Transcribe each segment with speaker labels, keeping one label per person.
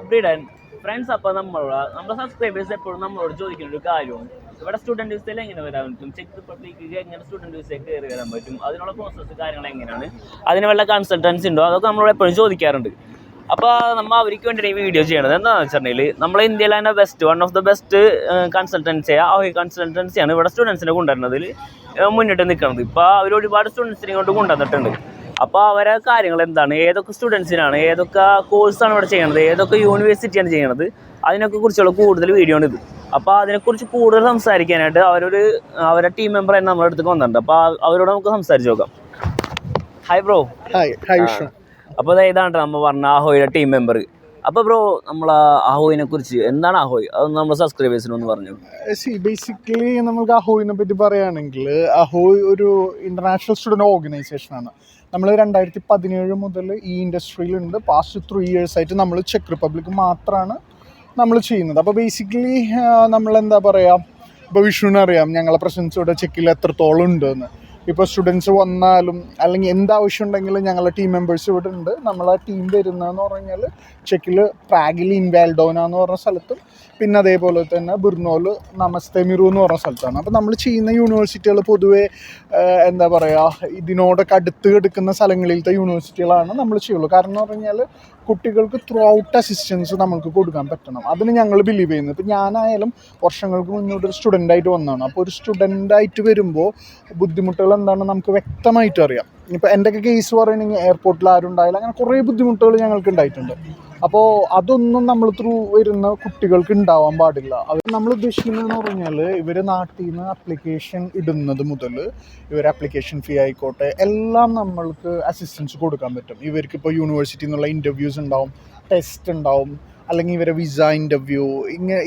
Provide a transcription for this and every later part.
Speaker 1: Brydon friends. അപ്പോൾ നമ്മുടെ subscribers എപ്പോഴും നമ്മളോട് ചോദിക്കുന്ന ഒരു കാര്യമാണ്, ഇവിടെ സ്റ്റുഡൻറ് വിസയിൽ എങ്ങനെ വരാൻ പറ്റും, ചെക്ക് റിപ്പബ്ലിക്ക് എങ്ങനെ സ്റ്റുഡൻറ് വിസയിൽ കയറി വരാൻ പറ്റും, അതിനുള്ള പ്രോസസ്സ് കാര്യങ്ങൾ എങ്ങനെയാണ്, അതിന് വല്ല കൺസൾട്ടൻസി ഉണ്ടോ, അതൊക്കെ നമ്മളോട് എപ്പോഴും ചോദിക്കാറുണ്ട്. അപ്പോൾ നമ്മൾ അവർക്ക് വേണ്ടിയിട്ട് ഈ വീഡിയോ ചെയ്യണത് എന്താണെന്ന് വെച്ചിട്ടുണ്ടെങ്കിൽ, നമ്മളെ ഇന്ത്യയിൽ തന്നെ വൺ ഓഫ് ദ ബെസ്റ്റ് കൺസൾട്ടൻസിയാണ് കൺസൾട്ടൻസിയാണ് ഇവിടെ സ്റ്റുഡൻസിനെ കൊണ്ടുവരുന്നതിൽ മുന്നിട്ട് നിൽക്കുന്നത്. ഇപ്പോൾ അവർ ഒരുപാട് സ്റ്റുഡൻസിനെ കൊണ്ട് കൊണ്ടുവന്നിട്ടുണ്ട്. അപ്പോൾ അവരെ കാര്യങ്ങൾ എന്താണ്, ഏതൊക്കെ സ്റ്റുഡൻസിനാണ്, ഏതൊക്കെ കോഴ്സാണ് ഇവിടെ ചെയ്യണത്, ഏതൊക്കെ യൂണിവേഴ്സിറ്റിയാണ് ചെയ്യണത്, അതിനൊക്കെ കുറിച്ചുള്ള കൂടുതൽ വീഡിയോ ആണ് ഇത്. അപ്പോൾ അതിനെക്കുറിച്ച് കൂടുതൽ സംസാരിക്കാനായിട്ട് അവരുടെ ടീം മെമ്പർ തന്നെ നമ്മുടെ അടുത്തേക്ക് വന്നിട്ടുണ്ട്. അപ്പോൾ അവരോട് നമുക്ക് സംസാരിച്ച് നോക്കാം. Hi bro.
Speaker 2: ഹായ്.
Speaker 1: അപ്പോൾ ഇതാണ് നമ്മൾ പറഞ്ഞ ആഹോയുടെ ടീം മെമ്പർ. അപ്പോൾ ബ്രോ, നമ്മൾ ആഹോയിനെ കുറിച്ച് എന്താണ് ആഹോയ്, അതൊന്ന് നമ്മുടെ സബ്സ്ക്രൈബേഴ്സിനൊന്ന് പറഞ്ഞു.
Speaker 2: ബേസിക്കലി നമുക്ക് അഹോയിനെ പറ്റി പറയുകയാണെങ്കിൽ, അഹോയ് ഒരു ഇന്റർനാഷണൽ സ്റ്റുഡൻറ് ഓർഗനൈസേഷനാണ്. നമ്മൾ 2017 മുതൽ ഈ ഇൻഡസ്ട്രിയിലുണ്ട്. പാസ്റ്റ് 3 years ആയിട്ട് നമ്മൾ ചെക്ക് റിപ്പബ്ലിക് മാത്രമാണ് നമ്മൾ ചെയ്യുന്നത്. അപ്പോൾ ബേസിക്കലി നമ്മളെന്താ പറയുക, ഇപ്പോൾ വിഷുവിനറിയാം ഞങ്ങളെ പ്രസൻസ് ഇവിടെ ചെക്കിൽ എത്രത്തോളം ഉണ്ടെന്ന്. ഇപ്പോൾ സ്റ്റുഡൻസ് വന്നാലും അല്ലെങ്കിൽ എന്താവശ്യം ഉണ്ടെങ്കിലും ഞങ്ങളുടെ ടീം മെമ്പേഴ്സ് ഇവിടെ ഉണ്ട്. നമ്മളെ ടീം വരുന്നതെന്ന് പറഞ്ഞാൽ ചെക്കിൽ പ്രാഗിൽ ഇൻവാൽഡോന എന്ന് പറഞ്ഞ സ്ഥലത്തും പിന്നെ അതേപോലെ തന്നെ ബിർണോല് നമസ്തേ മിറു എന്ന് പറഞ്ഞ സ്ഥലത്താണ്. അപ്പോൾ നമ്മൾ ചെയ്യുന്ന യൂണിവേഴ്സിറ്റികൾ പൊതുവേ എന്താ പറയുക, ഇതിനോടൊക്കെ അടുത്ത് കിടക്കുന്ന സ്ഥലങ്ങളിലത്തെ യൂണിവേഴ്സിറ്റികളാണ് നമ്മൾ ചെയ്യുള്ളൂ. കാരണം എന്ന് പറഞ്ഞാൽ കുട്ടികൾക്ക് ത്രൂ ഔട്ട് അസിസ്റ്റൻസ് നമുക്ക് കൊടുക്കാൻ പറ്റണം. അതിന് ഞങ്ങൾ ബിലീവ് ചെയ്യുന്നത്. ഇപ്പോൾ ഞാനായാലും വർഷങ്ങൾക്ക് മുന്നോട്ട് ഒരു സ്റ്റുഡൻ്റായിട്ട് വന്നതാണ്. അപ്പോൾ ഒരു സ്റ്റുഡൻ്റായിട്ട് വരുമ്പോൾ ബുദ്ധിമുട്ടുകൾ എന്താണെന്ന് നമുക്ക് വ്യക്തമായിട്ട് അറിയാം. ഇപ്പോൾ എൻ്റെയൊക്കെ കേസ് പറയുകയാണെങ്കിൽ എയർപോർട്ടിൽ ആരും ഉണ്ടായില്ല, അങ്ങനെ കുറേ ബുദ്ധിമുട്ടുകൾ ഞങ്ങൾക്ക് ഉണ്ടായിട്ടുണ്ട്. അപ്പോൾ അതൊന്നും നമ്മൾ ത്രൂ വരുന്ന കുട്ടികൾക്ക് ഉണ്ടാവാൻ പാടില്ല. അവർ നമ്മൾ ഉദ്ദേശിക്കുന്നതെന്ന് പറഞ്ഞാൽ, ഇവർ നാട്ടിൽ നിന്ന് അപ്ലിക്കേഷൻ ഇടുന്നത് മുതൽ ഇവർ അപ്ലിക്കേഷൻ ഫീ ആയിക്കോട്ടെ എല്ലാം നമ്മൾക്ക് അസിസ്റ്റൻസ് കൊടുക്കാൻ പറ്റും. ഇവർക്കിപ്പോൾ യൂണിവേഴ്സിറ്റിയിൽ നിന്നുള്ള ഇൻ്റർവ്യൂസ് ഉണ്ടാവും, ടെസ്റ്റ് ഉണ്ടാവും, അല്ലെങ്കിൽ ഇവരെ വിസ ഇൻ്റർവ്യൂ,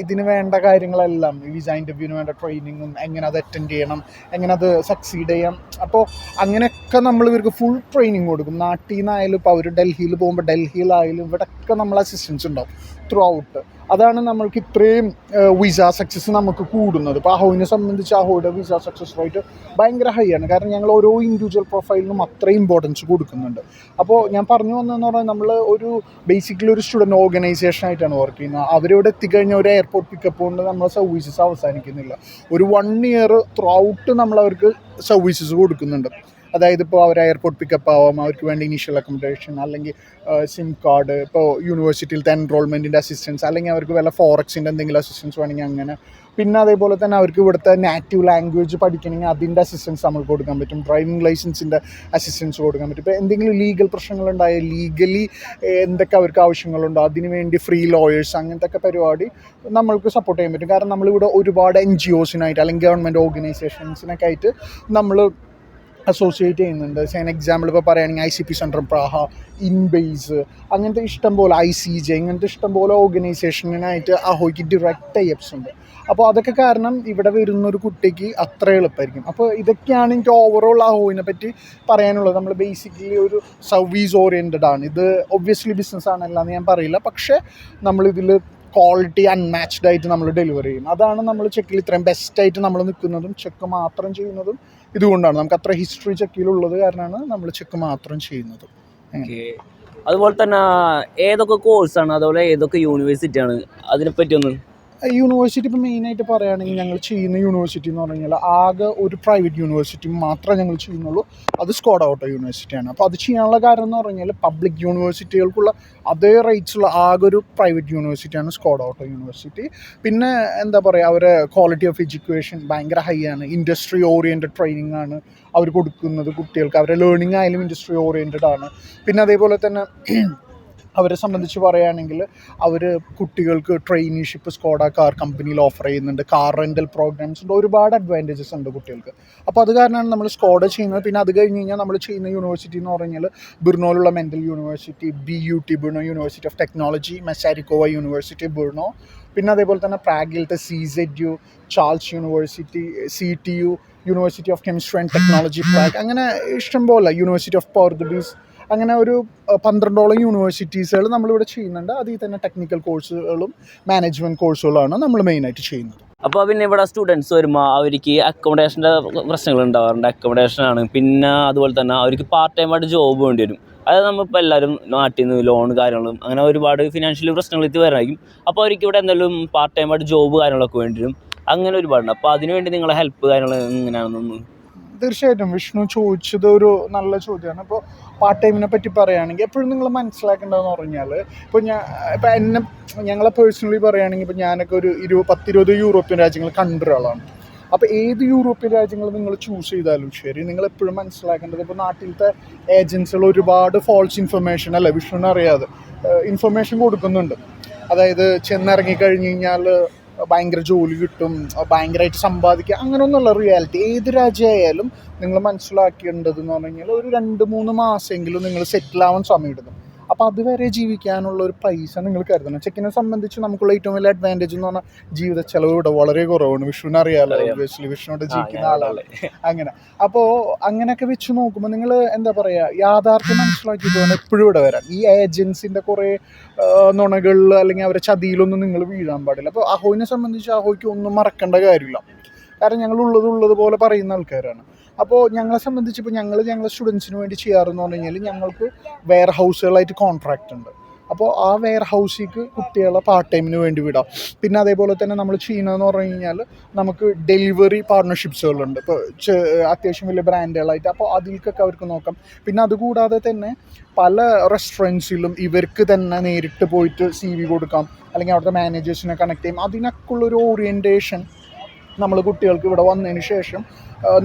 Speaker 2: ഇതിന് വേണ്ട കാര്യങ്ങളെല്ലാം, വിസ ഇൻ്റർവ്യൂവിന് വേണ്ട ട്രെയിനിങ്ങും എങ്ങനെ അത് അറ്റൻഡ് ചെയ്യണം, എങ്ങനെ അത് സക്സീഡ് ചെയ്യാം. അപ്പോൾ അങ്ങനെയൊക്കെ നമ്മൾ ഇവർക്ക് ഫുൾ ട്രെയിനിങ് കൊടുക്കും. നാട്ടിൽ നിന്നായാലും ഇപ്പോൾ അവർ ഡൽഹിയിൽ പോകുമ്പോൾ ഡൽഹിയിലായാലും ഇവിടെയൊക്കെ നമ്മൾ അസിസ്റ്റൻസ് ഉണ്ടാവും ത്രൂ ഔട്ട്. അതാണ് നമ്മൾക്ക് ഇത്രയും വിസ സക്സസ് നമുക്ക് കൂടുന്നത്. ഇപ്പോൾ അഹോയിനെ സംബന്ധിച്ച് അഹോയുടെ വിസ സക്സസ് റേറ്റ് ഭയങ്കര ഹൈ ആണ്. കാരണം ഞങ്ങൾ ഓരോ ഇൻഡിവിജ്വൽ പ്രൊഫൈലിനും അത്രയും ഇമ്പോർട്ടൻസ് കൊടുക്കുന്നുണ്ട്. അപ്പോൾ ഞാൻ പറഞ്ഞു വന്നതെന്ന് പറഞ്ഞാൽ, നമ്മൾ ഒരു ബേസിക്കലി ഒരു സ്റ്റുഡൻറ്റ് ഓർഗനൈസേഷനായിട്ടാണ് വർക്ക് ചെയ്യുന്നത്. അവരിവിടെ എത്തിക്കഴിഞ്ഞാൽ ഒരു എയർപോർട്ട് പിക്കപ്പ് കൊണ്ട് നമ്മളെ സർവീസസ് അവസാനിക്കുന്നില്ല. ഒരു 1 year ത്രൂ ഔട്ട് നമ്മൾ അവർക്ക് സർവീസസ് കൊടുക്കുന്നുണ്ട്. അതായത് ഇപ്പോൾ അവർ എയർപോർട്ട് പിക്കപ്പ് ആവാം, അവർക്ക് വേണ്ടി ഇനീഷ്യൽ അക്കോമഡേഷൻ, അല്ലെങ്കിൽ സിം കാർഡ്, ഇപ്പോൾ യൂണിവേഴ്സിറ്റിയിലത്തെ എൻറോൾമെൻറ്റിൻ്റെ അസിസ്റ്റൻസ്, അല്ലെങ്കിൽ അവർക്ക് വല്ല ഫോറക്സിൻ്റെ എന്തെങ്കിലും അസിസ്റ്റൻസ് വേണമെങ്കിൽ അങ്ങനെ. പിന്നെ അതേപോലെ തന്നെ അവർക്ക് ഇവിടുത്തെ നാറ്റീവ് ലാംഗ്വേജ് പഠിക്കണമെങ്കിൽ അതിൻ്റെ അസിസ്റ്റൻസ് നമുക്ക് കൊടുക്കാൻ പറ്റും. ഡ്രൈവിംഗ് ലൈസൻസിൻ്റെ അസിസ്റ്റൻസ് കൊടുക്കാൻ പറ്റും. ഇപ്പോൾ എന്തെങ്കിലും ലീഗൽ പ്രശ്നങ്ങളുണ്ടായാൽ ലീഗലി എന്തൊക്കെ അവർക്ക് ആവശ്യങ്ങളുണ്ടോ അതിന് വേണ്ടി ഫ്രീ ലോയേഴ്സ്, അങ്ങനത്തെ ഒക്കെ പരിപാടി നമ്മൾക്ക് സപ്പോർട്ട് ചെയ്യാൻ പറ്റും. കാരണം നമ്മളിവിടെ ഒരുപാട് NGOസിനായിട്ട് അല്ലെങ്കിൽ ഗവൺമെൻറ് ഓർഗനൈസേഷൻസിനൊക്കെ ആയിട്ട് നമ്മൾ അസോസിയേറ്റ് ചെയ്യുന്നുണ്ട്. എക്സാമ്പിൾ ഇപ്പോൾ പറയുകയാണെങ്കിൽ ICP സെൻട്രൽ പ്രാഹ, ഇൻബേസ്, അങ്ങനത്തെ ഇഷ്ടംപോലെ ICJ, ഇങ്ങനത്തെ ഇഷ്ടംപോലെ ഓർഗനൈസേഷനായിട്ട് അഹോയ്ക്ക് ഡയറക്റ്റ് ടൈപ്സ് ഉണ്ട്. അപ്പോൾ അതൊക്കെ കാരണം ഇവിടെ വരുന്നൊരു കുട്ടിക്ക് അത്ര എളുപ്പമായിരിക്കും. അപ്പോൾ ഇതൊക്കെയാണ് എനിക്ക് ഓവറോൾ അഹോയിനെ പറ്റി പറയാനുള്ളത്. നമ്മൾ ബേസിക്കലി ഒരു സർവീസ് ഓറിയൻറ്റഡ് ആണ്. ഇത് ഒബ്വിയസ്ലി ബിസിനസ് ആണല്ലാന്ന് ഞാൻ പറയില്ല, പക്ഷേ നമ്മളിതിൽ ക്വാളിറ്റി അൺമാച്ച്ഡ് ആയിട്ട് നമ്മൾ ഡെലിവറി ചെയ്യും. അതാണ് നമ്മൾ ചെക്കിൽ ഇത്രയും ബെസ്റ്റായിട്ട് നമ്മൾ നിൽക്കുന്നതും ചെക്ക് മാത്രം ചെയ്യുന്നതും ഇതുകൊണ്ടാണ്. നമുക്ക് അത്ര ഹിസ്റ്ററി ചെക്കിലുള്ളത് കാരണമാണ് നമ്മൾ ചെക്ക് മാത്രം ചെയ്യുന്നത്.
Speaker 1: അതുപോലെ തന്നെ ഏതൊക്കെ കോഴ്സാണ്, അതുപോലെ ഏതൊക്കെ യൂണിവേഴ്സിറ്റിയാണ്, അതിനെപ്പറ്റി ഒന്ന്.
Speaker 2: യൂണിവേഴ്സിറ്റി ഇപ്പോൾ മെയിനായിട്ട് പറയുകയാണെങ്കിൽ, ഞങ്ങൾ ചെയ്യുന്ന യൂണിവേഴ്സിറ്റി എന്ന് പറഞ്ഞു കഴിഞ്ഞാൽ ആകെ ഒരു പ്രൈവറ്റ് യൂണിവേഴ്സിറ്റി മാത്രമേ ഞങ്ങൾ ചെയ്യുന്നുള്ളൂ. അത് സ്കോഡ ഓട്ടോ യൂണിവേഴ്സിറ്റിയാണ്. അപ്പോൾ അത് ചെയ്യാനുള്ള കാരണം എന്ന് പറഞ്ഞു കഴിഞ്ഞാൽ, പബ്ലിക് യൂണിവേഴ്സിറ്റികൾക്കുള്ള അതേ റേറ്റ്സുള്ള ആകെ ഒരു പ്രൈവറ്റ് യൂണിവേഴ്സിറ്റിയാണ് സ്കോഡ ഓട്ടോ യൂണിവേഴ്സിറ്റി. പിന്നെ എന്താ പറയുക, അവരെ ക്വാളിറ്റി ഓഫ് എഡ്യൂക്കേഷൻ ഭയങ്കര ഹൈ ആണ്. ഇൻഡസ്ട്രി ഓറിയൻറ്റഡ് ട്രെയിനിങ് ആണ് അവർ കൊടുക്കുന്നത് കുട്ടികൾക്ക്. അവരുടെ ലേണിംഗ് ആയാലും ഇൻഡസ്ട്രി ഓറിയൻറ്റഡ് ആണ്. പിന്നെ അതേപോലെ തന്നെ അവരെ സംബന്ധിച്ച് പറയുകയാണെങ്കിൽ, അവർ കുട്ടികൾക്ക് ട്രെയിനിഷിപ്പ് സ്കോഡ കാർ കമ്പനിയിൽ ഓഫർ ചെയ്യുന്നുണ്ട്. കാർ റെൻ്റൽ പ്രോഗ്രാംസ് ഉണ്ട്. ഒരുപാട് അഡ്വാൻറ്റേജസ് ഉണ്ട് കുട്ടികൾക്ക്. അപ്പോൾ അത് കാരണമാണ് നമ്മൾ സ്കോഡ ചെയ്യുന്നത്. പിന്നെ അത് കഴിഞ്ഞ് കഴിഞ്ഞാൽ നമ്മൾ ചെയ്യുന്ന യൂണിവേഴ്സിറ്റി എന്ന് പറഞ്ഞാൽ, ബിർണോയിലുള്ള Mendel university, BUT Brno university of technology, Masaryk university Brno, പിന്നെ അതേപോലെ തന്നെ പ്രാഗിലത്തെ CZU, Charles university, CTU, university of chemistry and technology Prague, അങ്ങനെ ഇഷ്ടംപോലെ യൂണിവേഴ്സിറ്റി ഓഫ് പോർത്തുഗീസ്, അങ്ങനെ ഒരു 12ഓളം യൂണിവേഴ്സിറ്റീസുകൾ നമ്മളിവിടെ ചെയ്യുന്നുണ്ട്. അതിൽ തന്നെ ടെക്നിക്കൽ കോഴ്സുകളും മാനേജ്മെൻറ്റ് കോഴ്സുകളാണ് നമ്മൾ മെയിനായിട്ട് ചെയ്യുന്നത്.
Speaker 1: അപ്പോൾ പിന്നെ ഇവിടെ സ്റ്റുഡൻസ് വരുമ്പോൾ അവർക്ക് അക്കോമഡേഷൻ്റെ പ്രശ്നങ്ങൾ ഉണ്ടാവാറുണ്ട്. അക്കോമഡേഷനാണ്, പിന്നെ അതുപോലെ തന്നെ അവർക്ക് പാർട്ട് ടൈമായിട്ട് ജോബ് വേണ്ടി വരും. അത് നമ്മളിപ്പോൾ എല്ലാവരും നാട്ടിൽ നിന്ന് ലോൺ കാര്യങ്ങളും അങ്ങനെ ഒരുപാട് ഫിനാൻഷ്യലി പ്രശ്നങ്ങൾ വരായിരിക്കും. അപ്പോൾ അവർക്ക് ഇവിടെ എന്തെങ്കിലും പാർട്ട് ടൈമായിട്ട് ജോബ് കാര്യങ്ങളൊക്കെ വേണ്ടി വരും. അങ്ങനെ ഒരുപാടുണ്ട്. അപ്പോൾ അതിനുവേണ്ടി നിങ്ങളെ ഹെൽപ്പ് കാര്യങ്ങൾ എങ്ങനെയാണെന്നൊന്ന്.
Speaker 2: തീർച്ചയായിട്ടും വിഷ്ണു ചോദിച്ചത് ഒരു നല്ല ചോദ്യമാണ്. ഇപ്പോൾ പാർട്ട് ടൈമിനെ പറ്റി പറയുകയാണെങ്കിൽ എപ്പോഴും നിങ്ങൾ മനസ്സിലാക്കേണ്ടതെന്ന് പറഞ്ഞാൽ, ഇപ്പോൾ ഇപ്പോൾ എന്നെ ഞങ്ങളെ പേഴ്സണലി പറയുകയാണെങ്കിൽ, ഇപ്പോൾ ഞാനൊക്കെ ഒരു 10-20 യൂറോപ്യൻ രാജ്യങ്ങൾ കണ്ട ഒരാളാണ്. അപ്പോൾ ഏത് യൂറോപ്യൻ രാജ്യങ്ങൾ നിങ്ങൾ ചൂസ് ചെയ്താലും ശരി, നിങ്ങൾ എപ്പോഴും മനസ്സിലാക്കേണ്ടത്, ഇപ്പോൾ നാട്ടിലത്തെ ഏജൻസികൾ ഒരുപാട് ഫോൾസ് ഇൻഫർമേഷൻ അല്ല വിഷ്ണുവിനെ അറിയാതെ ഇൻഫർമേഷൻ കൊടുക്കുന്നുണ്ട്. അതായത് ചെന്നിറങ്ങിക്കഴിഞ്ഞ് കഴിഞ്ഞാൽ ഭയങ്കര ജോലി കിട്ടും, ഭയങ്കരമായിട്ട് സമ്പാദിക്കുക, അങ്ങനെയൊന്നുമുള്ള റിയാലിറ്റി ഏത് രാജ്യമായാലും നിങ്ങൾ മനസ്സിലാക്കേണ്ടതെന്ന് പറഞ്ഞു കഴിഞ്ഞാൽ ഒരു 2-3 മാസമെങ്കിലും നിങ്ങൾ സെറ്റിലാവാൻ സമയമെടുക്കും. അപ്പോൾ അതുവരെ ജീവിക്കാനുള്ള ഒരു പൈസ നിങ്ങൾ കരുതണം. ചെക്കിനെ സംബന്ധിച്ച് നമുക്കുള്ള ഏറ്റവും വലിയ അഡ്വാൻറ്റേജ് എന്ന് പറഞ്ഞാൽ ജീവിത ചെലവ് ഇവിടെ വളരെ കുറവാണ്. വിഷ്ണുവിനെ അറിയാമല്ലോ, ഒബ്വിയസ്ലി വിഷ്ണുവിടെ ജീവിക്കുന്ന ആളാണ്. അങ്ങനെ അപ്പോൾ അങ്ങനെയൊക്കെ വെച്ച് നോക്കുമ്പോൾ നിങ്ങൾ എന്താ പറയുക, യാഥാർത്ഥ്യം മനസ്സിലാക്കിയിട്ട് വേണം എപ്പോഴും ഇവിടെ വരാൻ. ഈ ഏജൻസിൻ്റെ കുറേ നുണകളിൽ അല്ലെങ്കിൽ അവരെ ചതിയിലൊന്നും നിങ്ങൾ വീഴാൻ പാടില്ല. അപ്പോൾ അഹോയിനെ സംബന്ധിച്ച് അഹോയ്ക്ക് ഒന്നും മറക്കേണ്ട കാര്യമില്ല. കാരണം ഞങ്ങൾ ഉള്ളതുപോലെ പറയുന്ന ആൾക്കാരാണ്. അപ്പോൾ ഞങ്ങളെ സംബന്ധിച്ച് ഇപ്പോൾ ഞങ്ങളുടെ സ്റ്റുഡൻസിന് വേണ്ടി ചെയ്യാറെന്ന് പറഞ്ഞു കഴിഞ്ഞാൽ ഞങ്ങൾക്ക് വെയർ ഹൗസുകളായിട്ട് കോൺട്രാക്റ്റ് ഉണ്ട്. അപ്പോൾ ആ വെയർ ഹൗസിലേക്ക് കുട്ടികളെ പാർട്ട് ടൈമിന് വേണ്ടി വിടാം. പിന്നെ അതേപോലെ തന്നെ നമ്മൾ ചെയ്യുന്നതെന്ന് പറഞ്ഞു കഴിഞ്ഞാൽ നമുക്ക് ഡെലിവറി പാർട്ണർഷിപ്സുകളുണ്ട്. ഇപ്പോൾ അത്യാവശ്യം വലിയ ബ്രാൻഡുകളായിട്ട്, അപ്പോൾ അതിലേക്കൊക്കെ അവർക്ക് നോക്കാം. പിന്നെ അതുകൂടാതെ തന്നെ പല റെസ്റ്റോറൻറ്റ്സിലും ഇവർക്ക് തന്നെ നേരിട്ട് പോയിട്ട് CV കൊടുക്കാം, അല്ലെങ്കിൽ അവിടുത്തെ മാനേജേഴ്സിനെ കണക്ട് ചെയ്യും. അതിനൊക്കെ ഉള്ളൊരു ഓറിയൻറ്റേഷൻ നമ്മൾ കുട്ടികൾക്ക് ഇവിടെ വന്നതിന് ശേഷം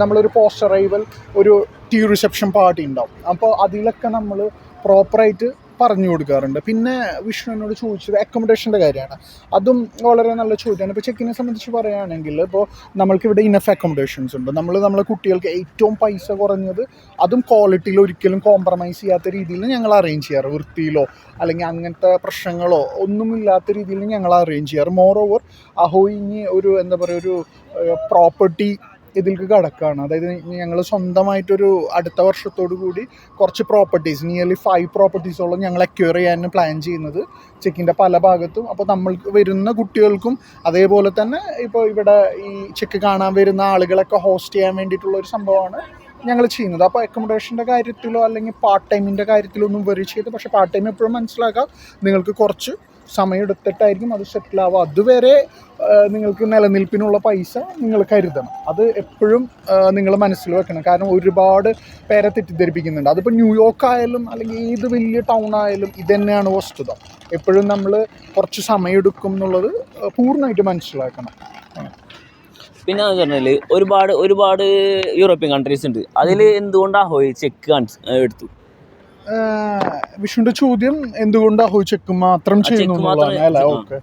Speaker 2: നമ്മളൊരു പോസ്റ്റ് അറൈവൽ, ഒരു ടീ റിസപ്ഷൻ പാർട്ടി ഉണ്ടാവും. അപ്പോൾ അതിലൊക്കെ നമ്മൾ പ്രോപ്പറായിട്ട് പറഞ്ഞു കൊടുക്കാറുണ്ട്. പിന്നെ വിഷ്ണുവിനോട് ചോദിച്ചത് അക്കോമഡേഷൻ്റെ കാര്യമാണ്. അതും വളരെ നല്ല ചോദ്യമാണ്. ഇപ്പോൾ ചെക്കിനെ സംബന്ധിച്ച് പറയുകയാണെങ്കിൽ ഇപ്പോൾ നമ്മൾക്കിവിടെ ഇനഫ് അക്കോമഡേഷൻസ് ഉണ്ട്. നമ്മളെ കുട്ടികൾക്ക് ഏറ്റവും പൈസ കുറഞ്ഞത്, അതും ക്വാളിറ്റിയിൽ ഒരിക്കലും കോംപ്രമൈസ് ചെയ്യാത്ത രീതിയിൽ ഞങ്ങൾ അറേഞ്ച് ചെയ്യാറ്. വൃത്തിയിലോ അല്ലെങ്കിൽ അങ്ങനത്തെ പ്രശ്നങ്ങളോ ഒന്നുമില്ലാത്ത രീതിയിൽ ഞങ്ങൾ അറേഞ്ച് ചെയ്യാറ്. മോർ ഓവർ അഹോയിഞ്ഞ് ഒരു എന്താ പറയുക, ഒരു പ്രോപ്പർട്ടി ഇതിലേക്ക് കടക്കുകയാണ്. അതായത് ഞങ്ങൾ സ്വന്തമായിട്ടൊരു അടുത്ത വർഷത്തോടു കൂടി കുറച്ച് പ്രോപ്പർട്ടീസ്, നിയർലി 5 പ്രോപ്പർട്ടീസോളം ഞങ്ങൾ അക്വയർ ചെയ്യാൻ പ്ലാൻ ചെയ്യുന്നത് ചെക്കിൻ്റെ പല ഭാഗത്തും. അപ്പോൾ നമ്മൾക്ക് വരുന്ന കുട്ടികൾക്കും അതേപോലെ തന്നെ ഇപ്പോൾ ഇവിടെ ഈ ചെക്ക് കാണാൻ വരുന്ന ആളുകളൊക്കെ ഹോസ്റ്റ് ചെയ്യാൻ വേണ്ടിയിട്ടുള്ള ഒരു സംഭവമാണ് ഞങ്ങൾ ചെയ്യുന്നത്. അപ്പോൾ അക്കോമഡേഷൻ്റെ കാര്യത്തിലോ അല്ലെങ്കിൽ പാർട്ട് ടൈമിൻ്റെ കാര്യത്തിലോ ഒന്നും വെറി ചെയ്ത്, പക്ഷേ പാർട്ട് ടൈം എപ്പോഴും മനസ്സിലാക്കാം നിങ്ങൾക്ക് കുറച്ച് സമയം എടുത്തിട്ടായിരിക്കും അത് സെറ്റിലാവുക. അതുവരെ നിങ്ങൾക്ക് നിലനിൽപ്പിനുള്ള പൈസ നിങ്ങൾ കരുതണം. അത് എപ്പോഴും നിങ്ങൾ മനസ്സിൽ വെക്കണം. കാരണം ഒരുപാട് പേരെ തെറ്റിദ്ധരിപ്പിക്കുന്നുണ്ട്. അതിപ്പോൾ ന്യൂയോർക്ക് ആയാലും അല്ലെങ്കിൽ ഏത് വലിയ ടൗൺ ആയാലും ഇതുതന്നെയാണ് വസ്തുത. എപ്പോഴും നമ്മൾ കുറച്ച് സമയം എടുക്കും എന്നുള്ളത് പൂർണ്ണമായിട്ട് മനസ്സിലാക്കണം.
Speaker 1: പിന്നെ പറഞ്ഞാൽ ഒരുപാട് യൂറോപ്യൻ കൺട്രീസ് ഉണ്ട്. അതിൽ എന്തുകൊണ്ട് അഹോയ് ചെക്ക് എടുത്തു?
Speaker 2: വിഷ്ണുവിൻ്റെ ചോദ്യം എന്തുകൊണ്ട് അഹോയ് ചെക്ക് മാത്രം ചെയ്യുന്നു എന്നുള്ളതാണ് അല്ലേ? ഓക്കെ.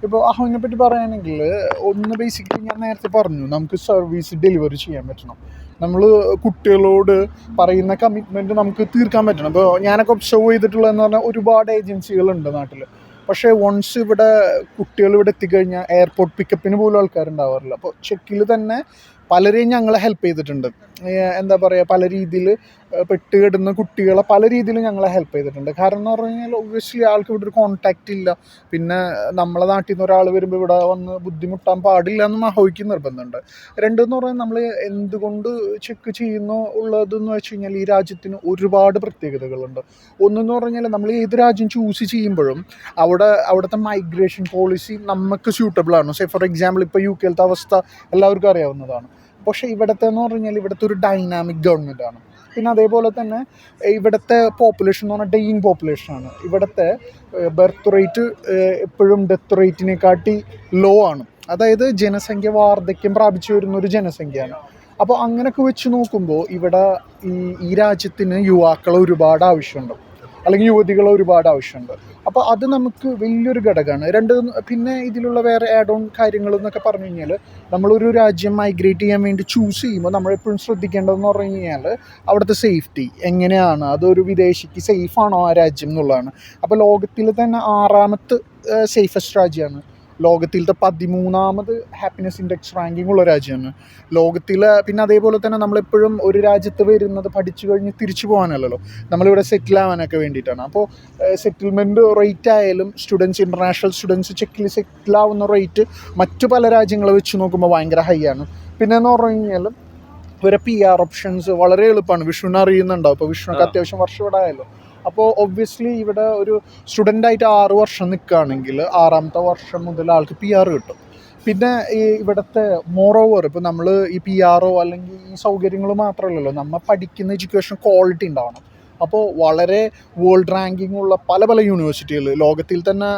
Speaker 2: ഇപ്പോൾ അഹോയിനെ പറ്റി പറയുകയാണെങ്കിൽ ഒന്ന് ബേസിക്കലി ഞാൻ നേരത്തെ പറഞ്ഞു, നമുക്ക് സർവീസ് ഡെലിവറി ചെയ്യാൻ പറ്റണം. നമ്മൾ കുട്ടികളോട് പറയുന്ന കമ്മിറ്റ്മെൻറ്റ് നമുക്ക് തീർക്കാൻ പറ്റണം. ഇപ്പോൾ ഞാനൊക്കെ ഒബ്സർവ് ചെയ്തിട്ടുള്ളതെന്ന് പറഞ്ഞാൽ ഒരുപാട് ഏജൻസികളുണ്ട് നാട്ടിൽ. പക്ഷേ വൺസ് ഇവിടെ കുട്ടികൾ ഇവിടെ എത്തിക്കഴിഞ്ഞാൽ എയർപോർട്ട് പിക്കപ്പിന് പോലും ആൾക്കാരുണ്ടാവാറില്ല. അപ്പോൾ ചെക്കിൽ തന്നെ പലരെയും ഞങ്ങളെ ഹെൽപ്പ് ചെയ്തിട്ടുണ്ട്. എന്താ പറയുക, പല രീതിയിൽ പെട്ടുകിടുന്ന കുട്ടികളെ പല രീതിയിലും ഞങ്ങളെ ഹെൽപ്പ് ചെയ്തിട്ടുണ്ട്. കാരണം എന്ന് പറഞ്ഞു കഴിഞ്ഞാൽ ഒബ്വിയസ്ലി ആൾക്ക് ഇവിടെ ഒരു കോൺടാക്റ്റ് ഇല്ല. പിന്നെ നമ്മളെ നാട്ടിൽ നിന്ന് ഒരാൾ വരുമ്പോൾ ഇവിടെ വന്ന് ബുദ്ധിമുട്ടാൻ പാടില്ല എന്ന് അഹോയ്ക്ക് നിർബന്ധമുണ്ട്. രണ്ടെന്ന് പറഞ്ഞാൽ നമ്മൾ എന്തുകൊണ്ട് ചെക്ക് ചെയ്യുന്നു ഉള്ളതെന്ന് വെച്ച് കഴിഞ്ഞാൽ ഈ രാജ്യത്തിന് ഒരുപാട് പ്രത്യേകതകളുണ്ട്. ഒന്നെന്ന് പറഞ്ഞാൽ നമ്മൾ ഏത് രാജ്യം ചൂസ് ചെയ്യുമ്പോഴും അവിടുത്തെ മൈഗ്രേഷൻ പോളിസി നമുക്ക് സ്യൂട്ടബിളാണ്. സേ ഫോർ എക്സാമ്പിൾ ഇപ്പോൾ UK അവസ്ഥ എല്ലാവർക്കും അറിയാവുന്നതാണ്. പക്ഷേ ഇവിടുത്തെ എന്ന് പറഞ്ഞാൽ ഇവിടുത്തെ ഒരു ഡൈനാമിക് ഗവൺമെൻറ്റാണ്. പിന്നെ അതേപോലെ തന്നെ ഇവിടുത്തെ പോപ്പുലേഷൻ എന്ന് പറഞ്ഞാൽ ഡെയിങ് പോപ്പുലേഷനാണ്. ഇവിടുത്തെ ബർത്ത് റേറ്റ് എപ്പോഴും ഡെത്ത് റേറ്റിനെക്കാട്ടി ലോ ആണ്. അതായത് ജനസംഖ്യ വാർദ്ധക്യം പ്രാപിച്ചു വരുന്നൊരു ജനസംഖ്യയാണ്. അപ്പോൾ അങ്ങനെയൊക്കെ വെച്ച് നോക്കുമ്പോൾ ഇവിടെ ഈ രാജ്യത്തിന് യുവാക്കളെ ഒരുപാട് ആവശ്യമുണ്ട്, അല്ലെങ്കിൽ യുവതികളെ ഒരുപാട് ആവശ്യമുണ്ട്. അപ്പോൾ അത് നമുക്ക് വലിയൊരു ഘടകമാണ്. പിന്നെ ഇതിലുള്ള വേറെ ആഡ് ഓൺ കാര്യങ്ങൾ എന്നൊക്കെ പറഞ്ഞു കഴിഞ്ഞാൽ, നമ്മളൊരു രാജ്യം മൈഗ്രേറ്റ് ചെയ്യാൻ വേണ്ടി ചൂസ് ചെയ്യുമ്പോൾ നമ്മളെപ്പോഴും ശ്രദ്ധിക്കേണ്ടതെന്ന് പറഞ്ഞു കഴിഞ്ഞാൽ അവിടുത്തെ സേഫ്റ്റി എങ്ങനെയാണ്, അതൊരു വിദേശിക്ക് സേഫാണോ ആ രാജ്യം എന്നുള്ളതാണ്. അപ്പോൾ ലോകത്തിൽ തന്നെ 6ാമത്തെ സേഫസ്റ്റ് രാജ്യമാണ്. ലോകത്തിലത്തെ 13ാമത് ഹാപ്പിനെസ് ഇൻഡെക്സ് റാങ്കിങ് ഉള്ള രാജ്യമാണ് ലോകത്തിലെ. പിന്നെ അതേപോലെ തന്നെ നമ്മളെപ്പോഴും ഒരു രാജ്യത്ത് വരുന്നത് പഠിച്ചു കഴിഞ്ഞ് തിരിച്ചു പോകാനല്ലല്ലോ, നമ്മളിവിടെ സെറ്റിൽ ആവാനൊക്കെ വേണ്ടിയിട്ടാണ്. അപ്പോൾ സെറ്റിൽമെൻറ്റ് റേറ്റ് ആയാലും ഇൻ്റർനാഷണൽ സ്റ്റുഡൻസ് ചെക്കിൽ സെറ്റിലാവുന്ന റേറ്റ് മറ്റു പല രാജ്യങ്ങളെ വെച്ച് നോക്കുമ്പോൾ ഭയങ്കര ഹൈ ആണ്. പിന്നെ എന്ന് പറഞ്ഞു കഴിഞ്ഞാൽ ഇവരെ PR ഓപ്ഷൻസ് വളരെ എളുപ്പമാണ്. വിഷ്ണുവിനെ അറിയുന്നുണ്ടാവും. ഇപ്പോൾ വിഷ്ണുക്ക് അത്യാവശ്യം വർഷം ഇവിടെ ആയല്ലോ. അപ്പോൾ ഒബ്വിയസ്ലി ഇവിടെ ഒരു സ്റ്റുഡൻ്റായിട്ട് 6 വർഷം നിൽക്കുകയാണെങ്കിൽ 6ാമത്തെ വർഷം മുതൽ ആൾക്ക് PR കിട്ടും. പിന്നെ ഈ ഇവിടുത്തെ മോറോവർ ഇപ്പോൾ നമ്മൾ ഈ PRO അല്ലെങ്കിൽ ഈ സൗകര്യങ്ങൾ മാത്രമല്ലല്ലോ, നമ്മൾ പഠിക്കുന്ന എഡ്യൂക്കേഷൻ ക്വാളിറ്റി ഉണ്ടാവണം. അപ്പോൾ വളരെ വേൾഡ് റാങ്കിങ് ഉള്ള പല പല യൂണിവേഴ്സിറ്റികൾ, ലോകത്തിൽ തന്നെ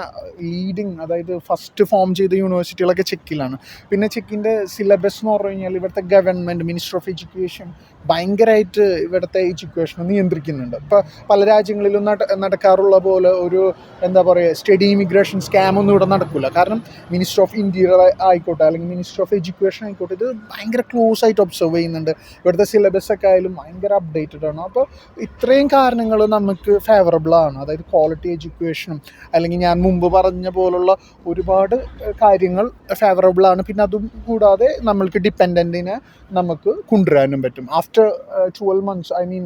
Speaker 2: ലീഡിങ്, അതായത് ഫസ്റ്റ് ഫോം ചെയ്ത യൂണിവേഴ്സിറ്റികളൊക്കെ ചെക്കിലാണ്. പിന്നെ ചെക്കിൻ്റെ സിലബസ് എന്ന് പറഞ്ഞു കഴിഞ്ഞാൽ ഇവിടുത്തെ ഗവൺമെൻറ് മിനിസ്റ്റർ ഓഫ് എഡ്യൂക്കേഷൻ ഭയങ്കരമായിട്ട് ഇവിടുത്തെ എഡ്യൂക്കേഷനെ നിയന്ത്രിക്കുന്നുണ്ട്. ഇപ്പോൾ പല രാജ്യങ്ങളിലും നടക്കാറുള്ള പോലെ ഒരു എന്താ പറയുക സ്റ്റഡി ഇമിഗ്രേഷൻ സ്കാമൊന്നും ഇവിടെ നടക്കില്ല. കാരണം മിനിസ്റ്റർ ഓഫ് ഇൻറ്റീരിയർ ആയിക്കോട്ടെ അല്ലെങ്കിൽ മിനിസ്റ്റർ ഓഫ് എഡ്യൂക്കേഷൻ ആയിക്കോട്ടെ, ഇത് ഭയങ്കര ക്ലോസ് ആയിട്ട് ഒബ്സർവ് ചെയ്യുന്നുണ്ട്. ഇവിടുത്തെ സിലബസ് ഒക്കെ ആയാലും ഭയങ്കര അപ്ഡേറ്റഡ് ആണ്. അപ്പോൾ ഇത്രയും കാരണങ്ങൾ നമുക്ക് ഫേവറബിളാണ്. അതായത് ക്വാളിറ്റി എഡ്യൂക്കേഷനും അല്ലെങ്കിൽ ഞാൻ മുമ്പ് പറഞ്ഞ പോലുള്ള ഒരുപാട് കാര്യങ്ങൾ ഫേവറബിളാണ്. പിന്നെ അതും കൂടാതെ നമ്മൾക്ക് ഡിപ്പെൻഡൻറ്റിനെ നമുക്ക് കൊണ്ടുവരാനും പറ്റും. ആഫ്റ്റർ 12 months, ഐ മീൻ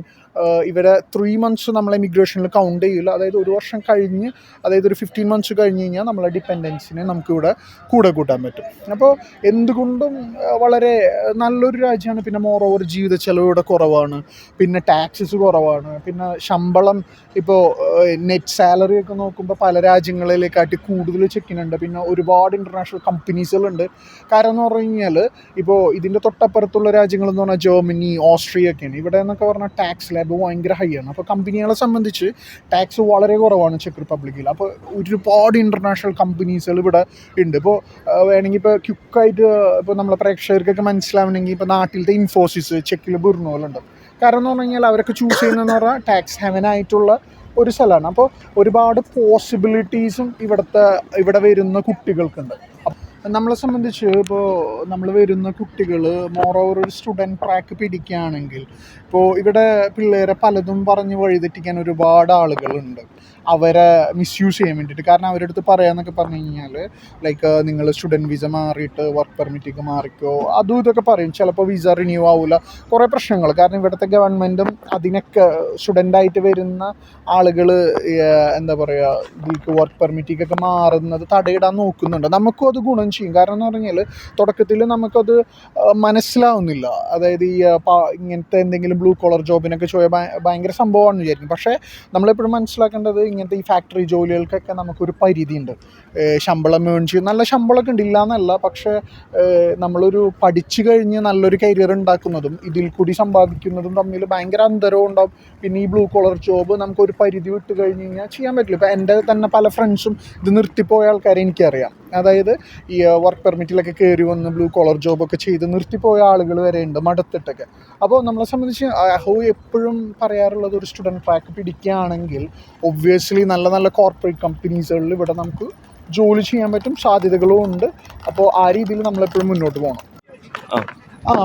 Speaker 2: ഇവരെ 3 months നമ്മൾ ഇമിഗ്രേഷനിൽ കൗണ്ട് ചെയ്യില്ല. അതായത് 1 വർഷം കഴിഞ്ഞ്, അതായത് ഒരു 15 months കഴിഞ്ഞ് കഴിഞ്ഞാൽ നമ്മളെ ഡിപ്പെൻഡൻസിനെ നമുക്കിവിടെ കൂടെ കൂട്ടാൻ പറ്റും. അപ്പോൾ എന്തുകൊണ്ടും വളരെ നല്ലൊരു രാജ്യമാണ്. പിന്നെ മോറോവർ ജീവിത ചെലവ് ഇവിടെ കുറവാണ്, പിന്നെ ടാക്സസ് കുറവാണ്, പിന്നെ ശമ്പളം ഇപ്പോൾ നെറ്റ് സാലറി ഒക്കെ നോക്കുമ്പോൾ പല രാജ്യങ്ങളിലേക്കാട്ടി കൂടുതൽ ചെക്കിനുണ്ട്. പിന്നെ ഒരുപാട് ഇൻ്റർനാഷണൽ കമ്പനീസുകളുണ്ട്. കാരണം എന്ന് പറഞ്ഞു കഴിഞ്ഞാൽ ഇപ്പോൾ ഇതിൻ്റെ തൊട്ടപ്പുറത്തുള്ള രാജ്യങ്ങളെന്ന് പറഞ്ഞാൽ ജർമ്മനി, ഓസ്ട്രിയ ഒക്കെയാണ്. ഇവിടെ എന്നൊക്കെ പറഞ്ഞാൽ ടാക്സ് ലാബ് ഭയങ്കര ഹൈ ആണ്. അപ്പോൾ കമ്പനികളെ സംബന്ധിച്ച് ടാക്സ് വളരെ കുറവാണ് ചെക്ക് റിപ്പബ്ലിക്കിൽ. അപ്പോൾ ഒരുപാട് ഇൻ്റർനാഷണൽ കമ്പനീസുകൾ ഇവിടെ ഉണ്ട്. ഇപ്പോൾ വേണമെങ്കിൽ ഇപ്പോൾ ക്വിക്കായിട്ട് ഇപ്പോൾ നമ്മളെ പ്രേക്ഷകർക്കൊക്കെ മനസ്സിലാവണമെങ്കിൽ ഇപ്പോൾ നാട്ടിലത്തെ ഇൻഫോസിസ് ചെക്കിൽ ബുർണോലുണ്ട്. കാരണം എന്ന് പറഞ്ഞു കഴിഞ്ഞാൽ അവരൊക്കെ ചൂസ് ചെയ്യുന്നതെന്ന് പറഞ്ഞാൽ ടാക്സ് ഹെവനായിട്ടുള്ള ഒരു സ്ഥലമാണ്. അപ്പോൾ ഒരുപാട് പോസിബിലിറ്റീസും ഇവിടെ വരുന്ന കുട്ടികൾക്കുണ്ട്. നമ്മളെ സംബന്ധിച്ച് ഇപ്പോൾ നമ്മൾ വരുന്ന കുട്ടികൾ മോറോവർ ഒരു സ്റ്റുഡൻറ്റ് ട്രാക്ക് പിടിക്കുകയാണെങ്കിൽ ഇപ്പോൾ ഇവിടെ പിള്ളേരെ പലതും പറഞ്ഞ് വഴിതെറ്റിക്കാൻ ഒരുപാട് ആളുകളുണ്ട്, അവരെ മിസ്യൂസ് ചെയ്യാൻ വേണ്ടിയിട്ട്. കാരണം അവരുടെ അടുത്ത് പറയാമെന്നൊക്കെ പറഞ്ഞു കഴിഞ്ഞാൽ ലൈക്ക് നിങ്ങൾ സ്റ്റുഡൻറ്റ് വിസ മാറിയിട്ട് വർക്ക് പെർമിറ്റൊക്കെ മാറിക്കോ, അതും ഇതൊക്കെ പറയും. ചിലപ്പോൾ വിസ റിന്യൂ ആവില്ല, കുറേ പ്രശ്നങ്ങൾ. കാരണം ഇവിടുത്തെ ഗവൺമെൻറ്റും അതിനൊക്കെ സ്റ്റുഡൻ്റായിട്ട് വരുന്ന ആളുകൾ എന്താ പറയുക ഇതിലേക്ക് വർക്ക് പെർമിറ്റിക്കൊക്കെ മാറുന്നത് തടയിടാൻ നോക്കുന്നുണ്ട്. നമുക്കും അത് ഗുണം ചെയ്യും. കാരണം എന്ന് പറഞ്ഞാൽ തുടക്കത്തിൽ നമുക്കത് മനസ്സിലാവുന്നില്ല. അതായത് ഈ ഇങ്ങനത്തെ എന്തെങ്കിലും ബ്ലൂ കോളർ ജോബിനൊക്കെ ചോദിച്ചാൽ ഭയങ്കര സംഭവമാണെന്ന് വിചാരിക്കും. പക്ഷേ നമ്മളെപ്പോഴും മനസ്സിലാക്കേണ്ടത് ഇങ്ങനത്തെ ഈ ഫാക്ടറി ജോലികൾക്കൊക്കെ നമുക്കൊരു പരിധിയുണ്ട്. ശമ്പളം ഏൺ ചെയ്യും, നല്ല ശമ്പളമൊക്കെ ഉണ്ട്, ഇല്ല എന്നല്ല. പക്ഷേ നമ്മളൊരു പഠിച്ചു കഴിഞ്ഞ് നല്ലൊരു കരിയർ ഉണ്ടാക്കുന്നതും ഇതിൽ കൂടി സമ്പാദിക്കുന്നതും തമ്മിൽ ഭയങ്കര അന്തരവും ഉണ്ടാവും. പിന്നെ ഈ ബ്ലൂ കോളർ ജോബ് നമുക്കൊരു പരിധി വിട്ട് കഴിഞ്ഞ് കഴിഞ്ഞാൽ ചെയ്യാൻ പറ്റില്ല. ഇപ്പോൾ എൻ്റെ തന്നെ പല ഫ്രണ്ട്സും ഇത് നിർത്തിപ്പോയ ആൾക്കാരെ എനിക്കറിയാം. അതായത് ഈ വർക്ക് പെർമിറ്റിലൊക്കെ കയറി വന്ന് ബ്ലൂ കോളർ ജോബൊക്കെ ചെയ്ത് നിർത്തിപ്പോയ ആളുകൾ വരെ ഉണ്ട് മടുത്തിട്ടൊക്കെ. അപ്പോൾ നമ്മളെ സംബന്ധിച്ച് എപ്പോഴും പറയാറുള്ളത് ഒരു സ്റ്റുഡൻറ്റ് ട്രാക്ക് പിടിക്കുകയാണെങ്കിൽ ഒബ്വിയസ്ലി നല്ല നല്ല കോർപ്പറേറ്റ് കമ്പനീസുകളിൽ ഇവിടെ നമുക്ക് ജോലി ചെയ്യാൻ പറ്റും, സാധ്യതകളും ഉണ്ട്. അപ്പോൾ ആ രീതിയിൽ നമ്മളെപ്പോഴും മുന്നോട്ട് പോകണം.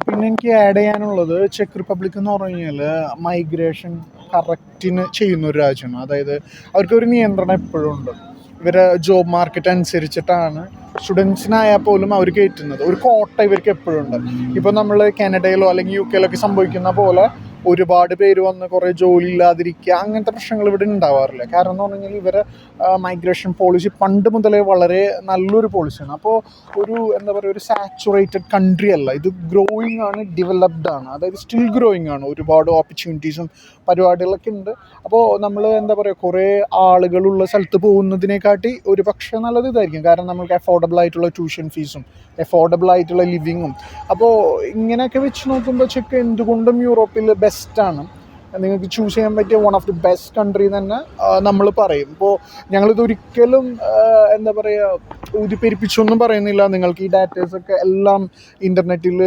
Speaker 2: പിന്നെ എനിക്ക് ആഡ് ചെയ്യാനുള്ളത് ചെക്ക് റിപ്പബ്ലിക് എന്ന് പറഞ്ഞു കഴിഞ്ഞാൽ മൈഗ്രേഷൻ കറക്റ്റിന് ചെയ്യുന്ന ഒരു രാജ്യമാണ്. അതായത് അവർക്കൊരു നിയന്ത്രണം എപ്പോഴും ഉണ്ട്. ഇവരെ ജോബ് മാർക്കറ്റ് അനുസരിച്ചിട്ടാണ് സ്റ്റുഡൻസിനായാൽ പോലും അവർ കയറ്റുന്നത്. ഒരു കോട്ട ഇവർക്ക് എപ്പോഴും ഉണ്ട്. ഇപ്പോൾ നമ്മൾ കാനഡയിലോ അല്ലെങ്കിൽ UK ഒക്കെ സംഭവിക്കുന്ന പോലെ ഒരുപാട് പേര് വന്ന് കുറേ ജോലി ഇല്ലാതിരിക്കുക, അങ്ങനത്തെ പ്രശ്നങ്ങൾ ഇവിടെ ഉണ്ടാവാറില്ല. കാരണം എന്ന് പറഞ്ഞു കഴിഞ്ഞാൽ ഇവരെ മൈഗ്രേഷൻ പോളിസി പണ്ട് മുതലേ വളരെ നല്ലൊരു പോളിസിയാണ്. അപ്പോൾ ഒരു എന്താ പറയുക ഒരു സാച്ചുറേറ്റഡ് കൺട്രി അല്ല ഇത്, ഗ്രോയിങ് ആണ്, ഡെവലപ്ഡ് ആണ്. അതായത് സ്റ്റിൽ ഗ്രോയിങ് ആണ്, ഒരുപാട് ഓപ്പർച്യൂണിറ്റീസും പരിപാടികളൊക്കെ ഉണ്ട്. അപ്പോൾ നമ്മൾ എന്താ പറയുക കുറേ ആളുകളുള്ള സ്ഥലത്ത് പോകുന്നതിനെക്കാട്ടി ഒരു പക്ഷേ നല്ലത് ഇതായിരിക്കും. കാരണം നമ്മൾക്ക് അഫോർഡബിൾ ആയിട്ടുള്ള ട്യൂഷൻ ഫീസും അഫോർഡബിൾ ആയിട്ടുള്ള ലിവിങ്ങും. അപ്പോൾ ഇങ്ങനെയൊക്കെ വെച്ച് നോക്കുമ്പോൾ ചെക്ക് എന്തുകൊണ്ടും യൂറോപ്പിൽ ബെസ്റ്റാണ്. നിങ്ങൾക്ക് ചൂസ് ചെയ്യാൻ പറ്റിയ one of the best country തന്നെ നമ്മൾ പറയും. ഇപ്പോൾ ഞങ്ങളിതൊരിക്കലും എന്താ പറയുക ഊതിപ്പെരിപ്പിച്ചൊന്നും പറയുന്നില്ല. നിങ്ങൾക്ക് ഈ ഡാറ്റേഴ്സൊക്കെ എല്ലാം ഇൻ്റർനെറ്റിൽ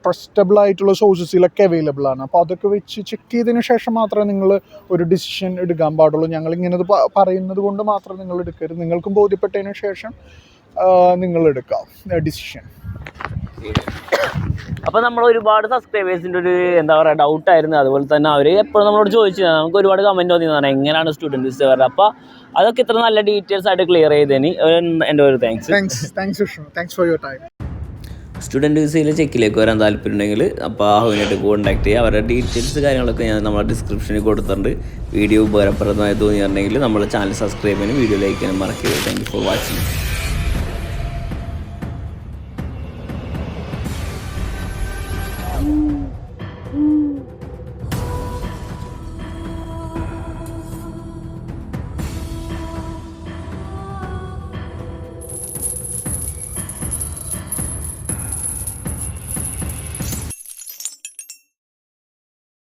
Speaker 2: ട്രസ്റ്റബിൾ ആയിട്ടുള്ള സോഴ്സസിലൊക്കെ അവൈലബിൾ ആണ്. അപ്പോൾ അതൊക്കെ വെച്ച് ചെക്ക് ചെയ്തതിന് ശേഷം മാത്രമേ നിങ്ങൾ ഒരു ഡിസിഷൻ എടുക്കാൻ പാടുള്ളൂ. ഞങ്ങളിങ്ങനെ പറയുന്നത് കൊണ്ട് മാത്രം നിങ്ങൾ എടുക്കരുത്. നിങ്ങൾക്കും ബോധ്യപ്പെട്ടതിന് ശേഷം നിങ്ങൾ എടുക്കാം ഡിസിഷൻ.
Speaker 1: അപ്പോൾ നമ്മൾ ഒരുപാട് സബ്സ്ക്രൈബേഴ്സിൻ്റെ ഒരു എന്താ പറയുക ഡൗട്ടായിരുന്നു. അതുപോലെ തന്നെ അവർ എപ്പോഴും നമ്മളോട് ചോദിച്ചു, നമുക്ക് ഒരുപാട് കമൻറ്റ് വന്നിരുന്നതാണ് എങ്ങനെയാണ് സ്റ്റുഡൻറ്റ് വിസ വരുന്നത്. അപ്പോൾ അതൊക്കെ ഇത്ര നല്ല ഡീറ്റെയിൽസ് ആയിട്ട് ക്ലിയർ ചെയ്തതിന് എൻ്റെ ഒരു
Speaker 2: thanks for your time.
Speaker 1: Student വിസയിൽ ചെക്കിലേക്ക് വരാൻ താല്പര്യമുണ്ടെങ്കിൽ അപ്പോൾ ആഹുവിനായിട്ട് കോൺടാക്ട് ചെയ്യുക. അവരുടെ ഡീറ്റെയിൽസ് കാര്യങ്ങളൊക്കെ ഞാൻ നമ്മുടെ ഡിസ്ക്രിപ്ഷനിൽ കൊടുത്തിട്ടുണ്ട്. വീഡിയോ ഉപകാരപ്രദമായി തോന്നിയിട്ടുണ്ടെങ്കിൽ നമ്മുടെ ചാനൽ സബ്സ്ക്രൈബ് ചെയ്യാനും വീഡിയോ ലൈക്ക് ചെയ്യാനും മറക്കരുത്. Thank you for watching.